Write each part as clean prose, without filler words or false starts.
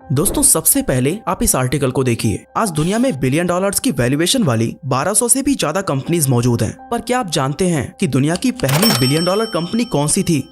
दोस्तों सबसे पहले आप इस आर्टिकल को देखिए। आज दुनिया में बिलियन डॉलर्स की वैल्यूएशन वाली 1200 से भी ज्यादा कंपनीज मौजूद हैं। पर क्या आप जानते हैं कि दुनिया की पहली बिलियन डॉलर कंपनी कौन सी थी?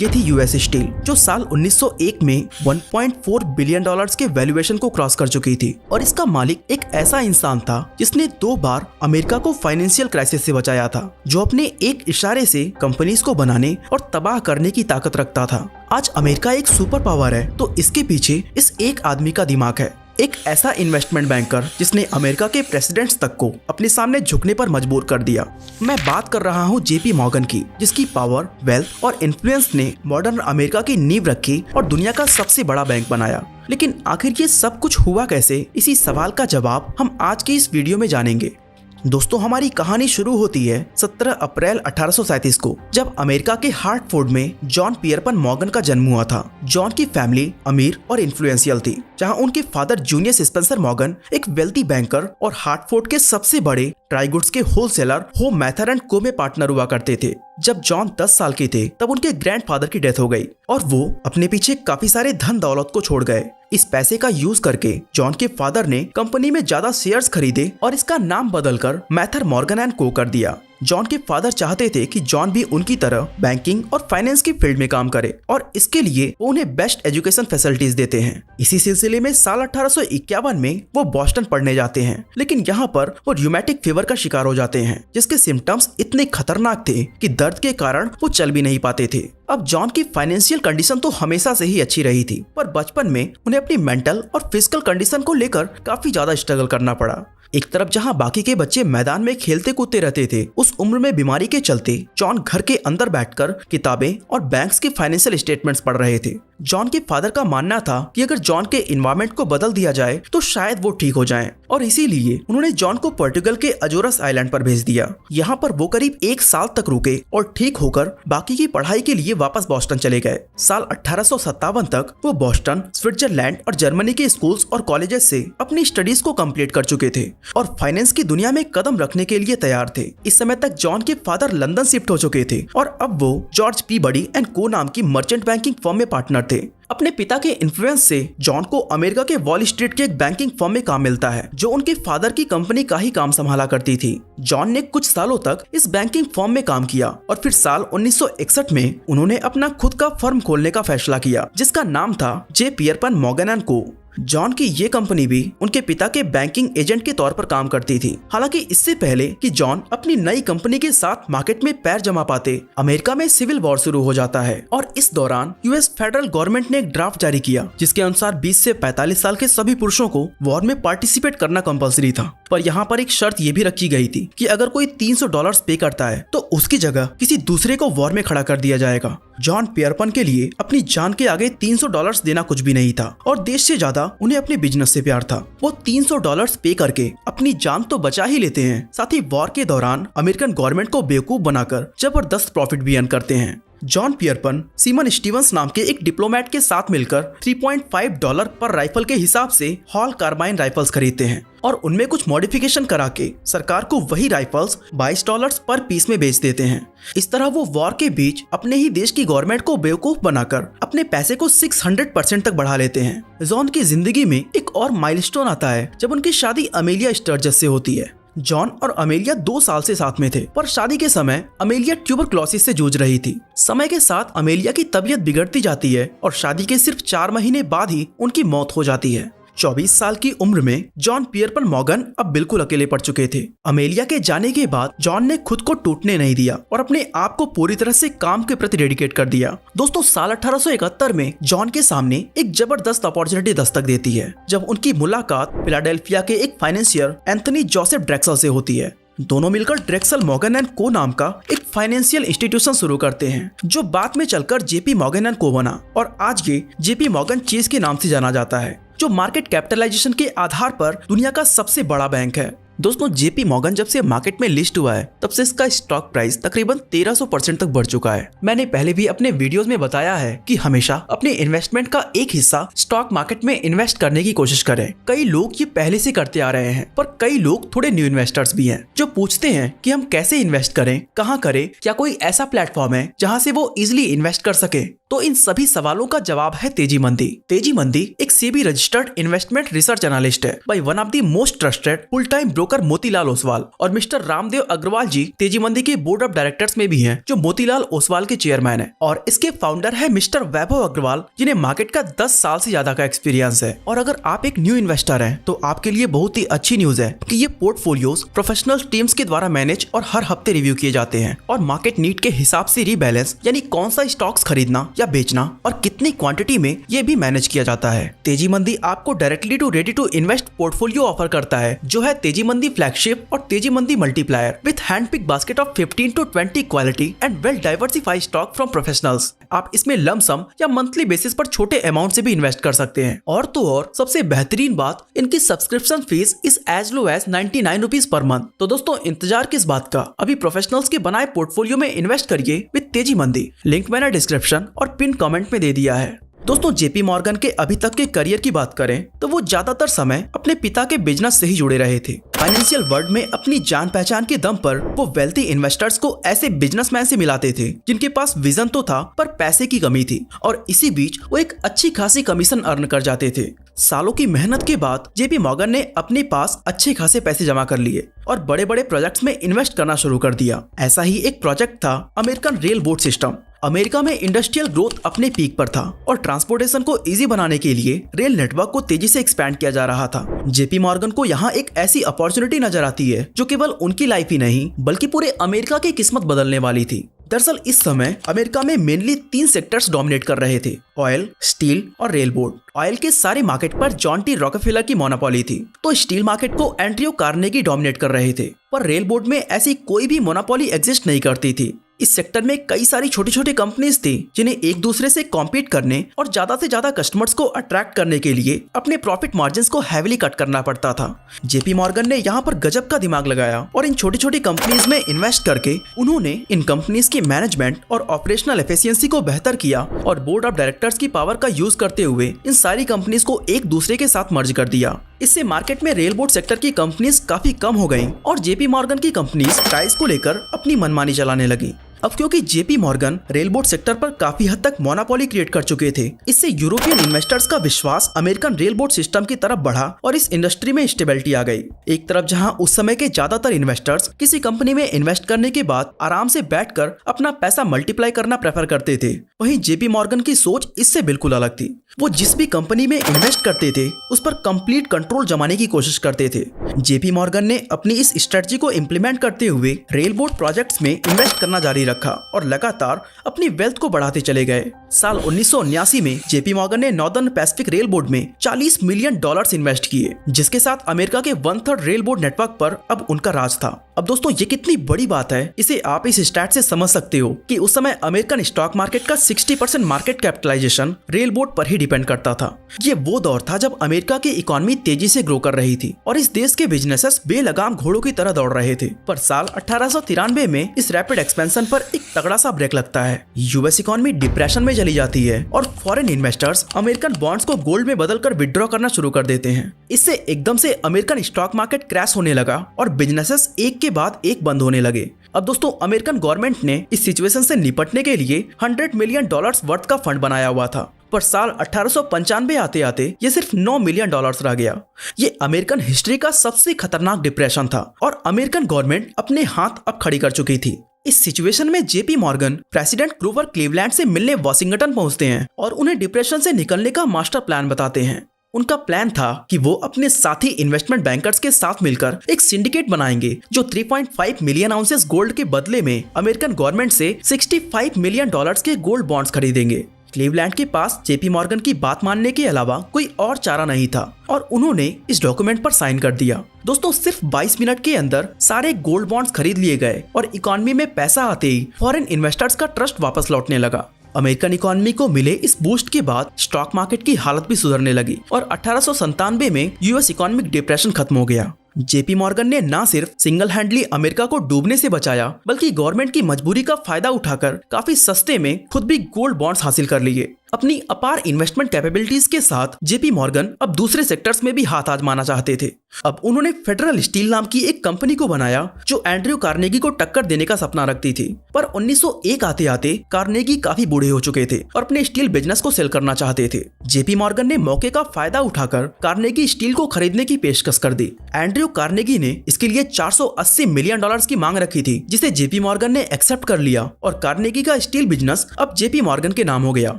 ये थी यूएस स्टील, जो साल 1901 में 1.4 बिलियन डॉलर्स के वैल्यूएशन को क्रॉस कर चुकी थी। और इसका मालिक एक ऐसा इंसान था जिसने 2 बार अमेरिका को फाइनेंशियल क्राइसिस से बचाया था, जो अपने एक इशारे से कंपनीज को बनाने और तबाह करने की ताकत रखता था। आज अमेरिका एक सुपर पावर है, तो इसके पीछे इस एक आदमी का दिमाग है। एक ऐसा इन्वेस्टमेंट बैंकर जिसने अमेरिका के प्रेसिडेंट्स तक को अपने सामने झुकने पर मजबूर कर दिया। मैं बात कर रहा हूँ जेपी मॉर्गन की, जिसकी पावर, वेल्थ और इन्फ्लुएंस ने मॉडर्न अमेरिका की नींव रखी और दुनिया का सबसे बड़ा बैंक बनाया। लेकिन आखिर ये सब कुछ हुआ कैसे? इसी सवाल का जवाब हम आज की इस वीडियो में जानेंगे। दोस्तों, हमारी कहानी शुरू होती है 17 अप्रैल 1837 को, जब अमेरिका के हार्टफोर्ड में जॉन पियरपन मॉर्गन का जन्म हुआ था। जॉन की फैमिली अमीर और इन्फ्लुएंशियल थी, जहां उनके फादर जूनियस स्पेंसर मॉर्गन एक वेल्थी बैंकर और हार्टफोर्ड के सबसे बड़े ड्राई गुड्स के होलसेलर हो मैथर एंड को में पार्टनर हुआ करते थे। जब जॉन 10 साल के थे तब उनके ग्रैंडफादर की डेथ हो गई और वो अपने पीछे काफी सारे धन दौलत को छोड़ गए। इस पैसे का यूज करके जॉन के फादर ने कंपनी में ज्यादा शेयर्स खरीदे और इसका नाम बदलकर मैथर मॉर्गन एंड को कर दिया। जॉन के फादर चाहते थे कि जॉन भी उनकी तरह बैंकिंग और फाइनेंस की फील्ड में काम करे और इसके लिए वो उन्हें बेस्ट एजुकेशन फैसिलिटीज देते हैं। इसी सिलसिले में साल 1851 में वो बॉस्टन पढ़ने जाते हैं, लेकिन यहाँ पर वो र्यूमेटिक फीवर का शिकार हो जाते हैं, जिसके सिम्टम्स इतने खतरनाक थे कि दर्द के कारण वो चल भी नहीं पाते थे। अब जॉन की फाइनेंशियल कंडीशन तो हमेशा से ही अच्छी रही थी, पर बचपन में उन्हें अपनी मेंटल और फिजिकल कंडीशन को लेकर काफी ज्यादा स्ट्रगल करना पड़ा। एक तरफ जहां बाकी के बच्चे मैदान में खेलते कूदते रहते थे, उस उम्र में बीमारी के चलते जॉन घर के अंदर बैठकर किताबें और बैंक्स के फाइनेंशियल स्टेटमेंट्स पढ़ रहे थे। जॉन के फादर का मानना था कि अगर जॉन के एनवायरनमेंट को बदल दिया जाए तो शायद वो ठीक हो जाएं, और इसीलिए उन्होंने जॉन को पोर्टुगल के अजोरस आइलैंड पर भेज दिया। यहाँ पर वो करीब 1 साल तक रुके और ठीक होकर बाकी की पढ़ाई के लिए वापस बॉस्टन चले गए। साल 1857 तक वो बॉस्टन, स्विट्जरलैंड और जर्मनी के स्कूल्स और कॉलेजेस से अपनी स्टडीज को कंप्लीट कर चुके थे और फाइनेंस की दुनिया में कदम रखने के लिए तैयार थे। इस समय तक जॉन के फादर लंदन शिफ्ट हो चुके थे और अब वो जॉर्ज पीबडी एंड को नाम की मर्चेंट बैंकिंग फर्म में पार्टनर थे। अपने पिता के इन्फ्लुएंस से जॉन को अमेरिका के वॉल स्ट्रीट के एक बैंकिंग फर्म में काम मिलता है, जो उनके फादर की कंपनी का ही काम संभाला करती थी। जॉन ने कुछ सालों तक इस बैंकिंग फर्म में काम किया और फिर साल 1961 में उन्होंने अपना खुद का फर्म खोलने का फैसला किया, जिसका नाम था जे पियरपन मॉर्गन एंड को। जॉन की ये कंपनी भी उनके पिता के बैंकिंग एजेंट के तौर पर काम करती थी। हालांकि इससे पहले कि जॉन अपनी नई कंपनी के साथ मार्केट में पैर जमा पाते, अमेरिका में सिविल वॉर शुरू हो जाता है और इस दौरान यूएस फेडरल गवर्नमेंट ने एक ड्राफ्ट जारी किया, जिसके अनुसार 20 से 45 साल के सभी पुरुषों को वॉर में पार्टिसिपेट करना कंपलसरी था। पर यहाँ पर एक शर्त ये भी रखी गई थी कि अगर कोई $300 पे करता है तो उसकी जगह किसी दूसरे को वॉर में खड़ा कर दिया जाएगा। जॉन पियरपन के लिए अपनी जान के आगे $300 देना कुछ भी नहीं था और देश से ज्यादा उन्हें अपने बिजनेस से प्यार था। वो $300 पे करके अपनी जान तो बचा ही लेते हैं, साथ ही वॉर के दौरान अमेरिकन गवर्नमेंट को बेवकूफ बनाकर जबरदस्त प्रॉफिट भी अर्न करते हैं। जॉन पियरपन सीमन स्टीवंस नाम के एक डिप्लोमेट के साथ मिलकर $3.5 पर राइफल के हिसाब से हॉल कार्बाइन राइफल्स खरीदते हैं और उनमें कुछ मॉडिफिकेशन करा के सरकार को वही राइफल्स $22 पर पीस में बेच देते हैं। इस तरह वो वॉर के बीच अपने ही देश की गवर्नमेंट को बेवकूफ बनाकर अपने पैसे को 600% तक बढ़ा लेते हैं। जॉन की जिंदगी में एक और माइलस्टोन आता है जब उनकी शादी अमेलिया स्टर्जस से होती है। जॉन और अमेलिया 2 साल से साथ में थे, पर शादी के समय अमेलिया ट्यूबरक्लोसिस से जूझ रही थी। समय के साथ अमेलिया की तबीयत बिगड़ती जाती है और शादी के सिर्फ 4 महीने बाद ही उनकी मौत हो जाती है। 24 साल की उम्र में जॉन पियरपन मॉर्गन अब बिल्कुल अकेले पड़ चुके थे। अमेलिया के जाने के बाद जॉन ने खुद को टूटने नहीं दिया और अपने आप को पूरी तरह से काम के प्रति डेडिकेट कर दिया। दोस्तों, साल 1871 में जॉन के सामने एक जबरदस्त अपॉर्चुनिटी दस्तक देती है, जब उनकी मुलाकात फिलाडेल्फिया के एक फाइनेंशियर एंथनी जोसेफ ड्रेक्सल से होती है। दोनों मिलकर ड्रेक्सल मॉर्गन एंड को नाम का एक फाइनेंशियल इंस्टीट्यूशन शुरू करते हैं, जो बाद में चलकर जेपी मॉर्गन एंड को बना और आज ये जेपी मॉर्गन चेस के नाम से जाना जाता है, जो मार्केट कैपिटलाइजेशन के आधार पर दुनिया का सबसे बड़ा बैंक है। दोस्तों, जेपी मॉर्गन जब से मार्केट में लिस्ट हुआ है तब से इसका स्टॉक प्राइस तकरीबन 1300% तक बढ़ चुका है। मैंने पहले भी अपने वीडियोस में बताया है कि हमेशा अपने इन्वेस्टमेंट का एक हिस्सा स्टॉक मार्केट में इन्वेस्ट करने की कोशिश करें। कई लोग ये पहले से करते आ रहे हैं, पर कई लोग थोड़े न्यू इन्वेस्टर्स भी हैं जो पूछते हैं कि हम कैसे इन्वेस्ट करें, कहाँ करें, क्या कोई ऐसा प्लेटफॉर्म है जहाँ से वो इजिली इन्वेस्ट कर सके। तो इन सभी सवालों का जवाब है तेजी मंदी। तेजी मंदी एक SEBI registered investment research analyst है by one of the most trusted full time broker Motilal Oswal, और मिस्टर रामदेव अग्रवाल जी तेजी मंदी के बोर्ड ऑफ डायरेक्टर्स में भी हैं, जो मोतीलाल ओसवाल के चेयरमैन है। और इसके फाउंडर है मिस्टर वैभव अग्रवाल, जिन्हें मार्केट का 10 साल से ज्यादा का एक्सपीरियंस है। और अगर आप एक न्यू इन्वेस्टर हैं तो आपके लिए बहुत ही अच्छी न्यूज है कि ये पोर्टफोलियोज प्रोफेशनल टीम्स के द्वारा मैनेज और हर हफ्ते रिव्यू किए जाते हैं और मार्केट नीड के हिसाब से रीबैलेंस, यानी कौन सा स्टॉक्स खरीदना या बेचना और कितनी क्वांटिटी में, ये भी मैनेज किया जाता है। तेजी मंदी आपको directly two ready to invest portfolio offer करता है, जो है तेजी मंदी फ्लैगशिप और Teji Mandi multiplier with hand pick basket of 15 to 20 quality and well diversified stock from professionals. आप इसमें लम सम या मंथली बेसिस पर छोटे अमाउंट से भी इन्वेस्ट कर सकते हैं। और तो और सबसे बेहतरीन बात, इनकी subscription fees is as low as 99 rupees per month. तो दोस्तों इंतजार किस बात का, अभी प्रोफेशनल्स के बनाए पोर्टफोलियो में इन्वेस्ट करिए विद तेजी मंदी। लिंक मैंने डिस्क्रिप्शन और पिन कमेंट में दे दिया है। दोस्तों जेपी मॉर्गन के अभी तक के करियर की बात करें तो वो ज्यादातर समय अपने पिता के बिजनेस से ही जुड़े रहे थे। फाइनेंशियल वर्ल्ड में अपनी जान पहचान के दम पर वो वेल्थी इन्वेस्टर्स को ऐसे बिजनेसमैन से मिलाते थे जिनके पास विजन तो था पर पैसे की कमी थी, और इसी बीच वो एक अच्छी खासी कमीशन अर्न कर जाते थे। सालों की मेहनत के बाद जेपी मॉर्गन ने अपने पास अच्छे खासे पैसे जमा कर लिए और बड़े बड़े प्रोजेक्ट्स में इन्वेस्ट करना शुरू कर दिया। ऐसा ही एक प्रोजेक्ट था American rail board system. America में इंडस्ट्रियल ग्रोथ अपने पीक पर था और ट्रांसपोर्टेशन को इजी बनाने के लिए रेल नेटवर्क को तेजी से एक्सपैंड किया जा रहा था। जेपी मॉर्गन को यहाँ एक ऐसी अपॉर्चुनिटी नजर आती है जो केवल उनकी लाइफ ही नहीं बल्कि पूरे अमेरिका की किस्मत बदलने वाली थी। दरअसल इस समय अमेरिका में मेनली 3 सेक्टर्स डोमिनेट कर रहे थे, ऑयल, स्टील और रेल बोर्ड। ऑयल के सारे मार्केट पर जॉन टी रॉकफेलर की मोनोपोली थी, तो स्टील मार्केट को एंड्रयू कार्नेगी डोमिनेट कर रहे थे, पर रेल बोर्ड में ऐसी कोई भी मोनोपोली एग्जिस्ट नहीं करती थी। इस सेक्टर में कई सारी छोटी छोटी कंपनीज थी जिन्हें एक दूसरे से कॉम्पीट करने और ज्यादा से ज्यादा कस्टमर्स को अट्रैक्ट करने के लिए अपने प्रॉफिट मार्जिन्स को हैवीली कट करना पड़ता था। जेपी मॉर्गन ने यहाँ पर गजब का दिमाग लगाया और इन छोटी छोटी कंपनीज में इन्वेस्ट करके उन्होंने इन कंपनीज की मैनेजमेंट और ऑपरेशनल एफिशिएंसी को बेहतर किया और बोर्ड ऑफ डायरेक्टर्स की पावर का यूज करते हुए इन सारी कंपनीज को एक दूसरे के साथ मर्ज कर दिया। इससे मार्केट में रेल बोर्ड सेक्टर की कंपनीज काफी कम हो गईं और जेपी मॉर्गन की कंपनीज प्राइस को लेकर अपनी मनमानी चलाने लगी। अब क्योंकि JP Morgan rail board sector पर काफी हद तक मोनोपोली क्रिएट कर चुके थे, इससे यूरोपियन इन्वेस्टर्स का विश्वास अमेरिकन रेल बोर्ड सिस्टम की तरफ बढ़ा और इस इंडस्ट्री में स्टेबिलिटी आ गई। एक तरफ जहां उस समय के ज्यादातर इन्वेस्टर्स किसी कंपनी में इन्वेस्ट करने के बाद आराम से बैठकर अपना पैसा मल्टीप्लाई करना प्रेफर करते थे, वहीं जेपी मॉर्गन की सोच इससे बिल्कुल अलग थी। वो जिस भी कंपनी में इन्वेस्ट करते थे उस पर कंप्लीट कंट्रोल जमाने की कोशिश करते थे। जेपी मॉर्गन ने अपनी इस स्ट्रेटजी को इम्प्लीमेंट करते हुए रेल बोर्ड प्रोजेक्ट्स में इन्वेस्ट करना जारी रखा और लगातार अपनी वेल्थ को बढ़ाते चले गए। साल 1979 में जेपी मॉर्गन ने नॉर्दर्न पैसिफिक रेल बोर्ड में $40 मिलियन इन्वेस्ट किए, जिसके साथ अमेरिका के 1/3 रेल बोर्ड नेटवर्क पर अब उनका राज था। अब दोस्तों ये कितनी बड़ी बात है, इसे आप इस स्टैट से समझ सकते हो कि उस समय अमेरिकन स्टॉक मार्केट का 60% मार्केट कैपिटलाइजेशन रेल बोर्ड पर ही डिपेंड करता था। ये वो दौर था जब अमेरिका की इकोनॉमी तेजी से ग्रो कर रही थी और इस देश के बिजनेसेस बेलगाम घोड़ों की तरह दौड़ रहे थे। पर साल 1893 में इस रैपिड एक्सपेंशन पर एक तगड़ा सा ब्रेक लगता है। यूएस इकोनॉमी डिप्रेशन में चली जाती है और फॉरेन इन्वेस्टर्स अमेरिकन बॉन्ड्स को गोल्ड में बदलकर विड्रॉ करना शुरू कर देते हैं। इससे एकदम से अमेरिकन स्टॉक मार्केट क्रैश होने लगा और बिजनेसेस एक के बाद एक बंद होने लगे। अब दोस्तों अमेरिकन गवर्नमेंट ने इस सिचुएशन से निपटने के लिए $100 मिलियन वर्थ का फंड बनाया हुआ था, पर साल 1895 आते आते ये सिर्फ $9 मिलियन रह गया। ये अमेरिकन हिस्ट्री का सबसे खतरनाक डिप्रेशन था और अमेरिकन गवर्नमेंट अपने हाथ अब खड़ी कर चुकी थी। इस सिचुएशन में JP Morgan president Grover Cleveland से मिलने वाशिंगटन पहुंचते हैं और उन्हें डिप्रेशन से निकलने का मास्टर प्लान बताते हैं। उनका प्लान था कि वो अपने साथी इन्वेस्टमेंट बैंकर्स के साथ मिलकर एक सिंडिकेट बनाएंगे जो 3.5 मिलियन आउंसेस गोल्ड के बदले में अमेरिकन गवर्नमेंट से $65 मिलियन के गोल्ड बॉन्ड्स खरीदेंगे। क्लीवलैंड के पास जेपी मॉर्गन की बात मानने के अलावा कोई और चारा नहीं था और उन्होंने इस डॉक्यूमेंट पर साइन कर दिया। दोस्तों सिर्फ 22 मिनट के अंदर सारे गोल्ड बॉन्ड्स खरीद लिए गए और इकोनॉमी में पैसा आते ही फॉरेन इन्वेस्टर्स का ट्रस्ट वापस लौटने लगा। अमेरिकन इकोनॉमी को मिले इस बूस्ट के बाद स्टॉक मार्केट की हालत भी सुधरने लगी और 1897 में यूएस इकोनॉमिक डिप्रेशन खत्म हो गया। जेपी मॉर्गन ने न सिर्फ सिंगल हैंडली अमेरिका को डूबने से बचाया बल्कि गवर्नमेंट की मजबूरी का फायदा उठाकर काफी सस्ते में खुद भी गोल्ड बॉन्ड्स हासिल कर लिए। अपनी अपार इन्वेस्टमेंट कैपेबिलिटीज के साथ जेपी मॉर्गन अब दूसरे सेक्टर्स में भी हाथ आजमाना चाहते थे। अब उन्होंने फेडरल स्टील नाम की एक कंपनी को बनाया जो एंड्रयू कार्नेगी को टक्कर देने का सपना रखती थी। पर 1901 आते आते कार्नेगी काफी बूढ़े हो चुके थे और अपने स्टील बिजनेस को सेल करना चाहते थे। जेपी मॉर्गन ने मौके का फायदा उठाकर कार्नेगी स्टील को खरीदने की पेशकश कर दी। एंड्रयू कार्नेगी ने इसके लिए $480 मिलियन की मांग रखी थी, जिसे जेपी मॉर्गन ने एक्सेप्ट कर लिया और कार्नेगी का स्टील बिजनेस अब जेपी मॉर्गन के नाम हो गया।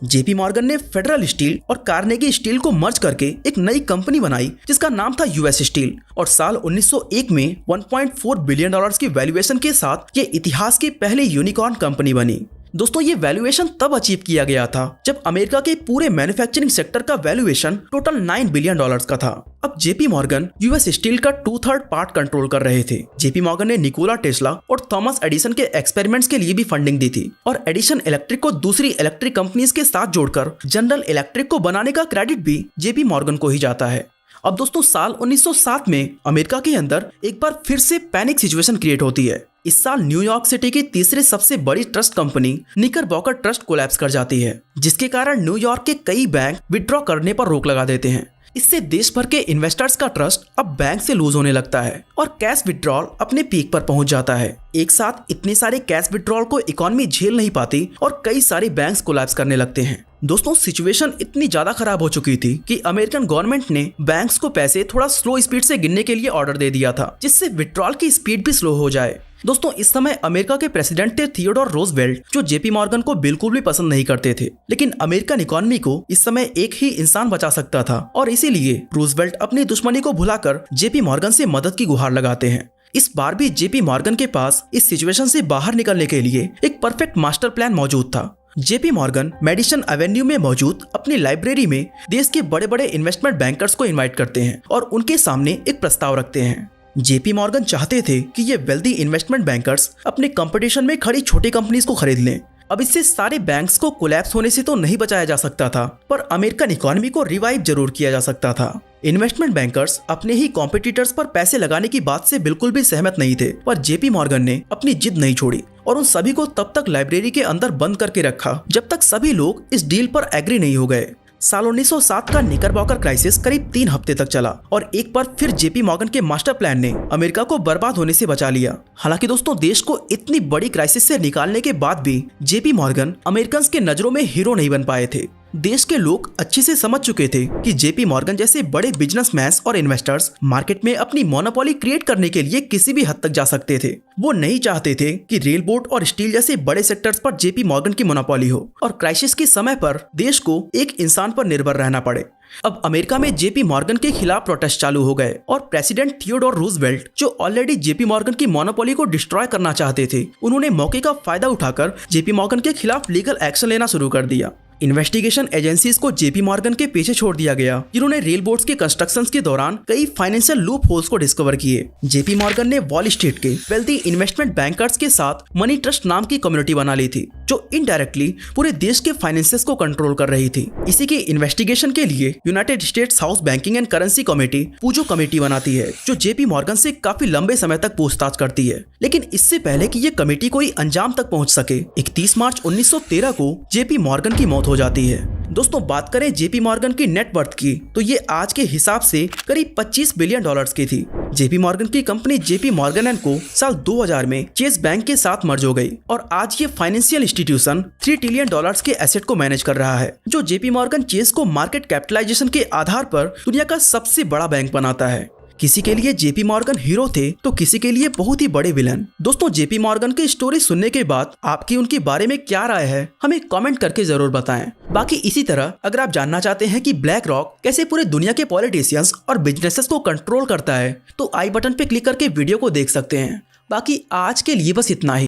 जेपी मॉर्गन ने फेडरल स्टील और कार्नेगी स्टील को मर्ज करके एक नई कंपनी बनाई जिसका नाम था यूएस स्टील, और साल 1901 में $1.4 बिलियन की वैल्यूएशन के साथ ये इतिहास की पहली यूनिकॉर्न कंपनी बनी। दोस्तों, ये वैल्यूएशन तब अचीव किया गया था जब अमेरिका के पूरे मैन्युफैक्चरिंग सेक्टर का वैल्यूएशन टोटल $9 बिलियन का था। अब जेपी मॉर्गन यूएस स्टील का 2/3 पार्ट कंट्रोल कर रहे थे। जेपी मॉर्गन ने निकोला टेस्ला और थॉमस एडिसन के एक्सपेरिमेंट्स के लिए भी फंडिंग दी थी, और एडिसन इलेक्ट्रिक को दूसरी इलेक्ट्रिक कंपनीज के साथ जोड़कर जनरल इलेक्ट्रिक को बनाने का क्रेडिट भी जेपी मॉर्गन को ही जाता है। अब दोस्तों, साल 1907 में अमेरिका के अंदर एक बार फिर से पैनिक सिचुएशन क्रिएट होती है। इस साल न्यूयॉर्क सिटी की तीसरी सबसे बड़ी ट्रस्ट कंपनी निकरबॉकर ट्रस्ट कोलैप्स कर जाती है, जिसके कारण न्यूयॉर्क के कई बैंक विड्रॉ करने पर रोक लगा देते हैं। इससे देश भर के इन्वेस्टर्स का ट्रस्ट अब बैंक से लूज होने लगता है और कैश विड्रॉल अपने पीक पर पहुंच जाता है। एक साथ इतने सारे कैश विड्रॉल को इकोनॉमी झेल नहीं पाती और कई सारे बैंक्स कोलैप्स करने लगते हैं। दोस्तों, सिचुएशन इतनी ज्यादा खराब हो चुकी थी कि अमेरिकन गवर्नमेंट ने बैंक्स को पैसे थोड़ा स्लो स्पीड से गिनने के लिए ऑर्डर दे दिया था, जिससे विड्रॉल की स्पीड भी स्लो हो जाए। दोस्तों, इस समय अमेरिका के प्रेसिडेंट थे थियोडोर रूजवेल्ट, जो जेपी मॉर्गन को बिल्कुल भी पसंद नहीं करते थे। लेकिन अमेरिकन इकोनॉमी को इस समय एक ही इंसान बचा सकता था, और इसीलिए रूजवेल्ट अपनी दुश्मनी को भुलाकर जेपी मॉर्गन से मदद की गुहार लगाते हैं। इस बार भी जेपी मॉर्गन के पास इस सिचुएशन से बाहर निकलने के लिए एक परफेक्ट मास्टर प्लान मौजूद था। जेपी मॉर्गन मेडिसन एवेन्यू में मौजूद अपनी लाइब्रेरी में देश के बड़े बड़े इन्वेस्टमेंट बैंकर्स को इनवाइट करते हैं और उनके सामने एक प्रस्ताव रखते हैं। जेपी मॉर्गन चाहते थे कि ये वेल्दी इन्वेस्टमेंट बैंकर्स अपने कंपटीशन में खड़ी छोटी कंपनीज को खरीद लें। अब इससे सारे बैंक्स को कोलैप्स होने से तो नहीं बचाया जा सकता था, पर अमेरिकन इकोनॉमी को रिवाइव जरूर किया जा सकता था। इन्वेस्टमेंट बैंकर्स अपने ही कॉम्पिटिटर्स पर पैसे लगाने की बात से बिल्कुल भी सहमत नहीं थे, पर जेपी मॉर्गन ने अपनी जिद नहीं छोड़ी और उन सभी को तब तक लाइब्रेरी के अंदर बंद करके रखा जब तक सभी लोग इस डील पर एग्री नहीं हो गए। साल 1907 का निकरबॉकर क्राइसिस करीब 3 हफ्ते तक चला और एक बार फिर जेपी मॉर्गन के मास्टर प्लान ने अमेरिका को बर्बाद होने से बचा लिया। हालांकि दोस्तों, देश को इतनी बड़ी क्राइसिस से निकालने के बाद भी जेपी मॉर्गन अमेरिकन्स के नजरों में हीरो नहीं बन पाए थे। देश के लोग अच्छे से समझ चुके थे कि जेपी मॉर्गन जैसे बड़े बिजनेसमैन और इन्वेस्टर्स मार्केट में अपनी मोनोपोली क्रिएट करने के लिए किसी भी हद तक जा सकते थे। वो नहीं चाहते थे कि रेल बोर्ड और स्टील जैसे बड़े सेक्टर्स पर जेपी मॉर्गन की मोनोपोली हो और क्राइसिस के समय पर देश को एक इंसान पर निर्भर रहना पड़े। अब अमेरिका में जेपी मॉर्गन के खिलाफ प्रोटेस्ट चालू हो गए और प्रेसिडेंट थियोडोर रूजवेल्ट, जो ऑलरेडी जेपी मॉर्गन की मोनोपोली को डिस्ट्रॉय करना चाहते थे, उन्होंने मौके का फायदा उठाकर जेपी मॉर्गन के खिलाफ लीगल एक्शन लेना शुरू कर दिया। इन्वेस्टिगेशन एजेंसीज को जेपी मॉर्गन के पीछे छोड़ दिया गया, जिन्होंने रेल बोर्ड्स के कंस्ट्रक्शंस के दौरान कई फाइनेंशियल लूप होल्स को डिस्कवर किए। जेपी मॉर्गन ने वॉल स्ट्रीट के वेल्दी इन्वेस्टमेंट बैंकर्स के साथ मनी ट्रस्ट नाम की कम्युनिटी बना ली थी, जो इनडायरेक्टली पूरे देश के फाइनेंसेस को कंट्रोल कर रही थी। इसी के इन्वेस्टिगेशन के लिए United States House banking and currency committee Pujo committee बनाती है, जो जेपी मॉर्गन से काफी लंबे समय तक पूछताछ करती है। लेकिन इससे पहले कि ये कमेटी कोई अंजाम तक पहुंच सके, 31 मार्च 1913 को जेपी मॉर्गन की मौत हो जाती है। दोस्तों, बात करें जेपी मॉर्गन की नेटवर्थ की, तो ये आज के हिसाब से करीब $25 बिलियन की थी। जेपी मॉर्गन की कंपनी जेपी मॉर्गन एंड को साल 2000 में चेस बैंक के साथ मर्ज हो गई और आज ये फाइनेंशियल इंस्टीट्यूशन $3 ट्रिलियन के एसेट को मैनेज कर रहा है, जो जेपी मॉर्गन चेस को मार्केट कैपिटलाइजेशन के आधार पर दुनिया का सबसे बड़ा बैंक बनाता है। किसी के लिए जेपी मॉर्गन हीरो थे तो किसी के लिए बहुत ही बड़े विलन। दोस्तों, जेपी मॉर्गन की स्टोरी सुनने के बाद आपकी उनके बारे में क्या राय है, हमें कमेंट करके जरूर बताएं। बाकी इसी तरह अगर आप जानना चाहते हैं कि ब्लैक रॉक कैसे पूरे दुनिया के पॉलिटिशियंस और बिजनेसेस को कंट्रोल करता है, तो आई बटन पे क्लिक करके वीडियो को देख सकते हैं। बाकी आज के लिए बस इतना ही।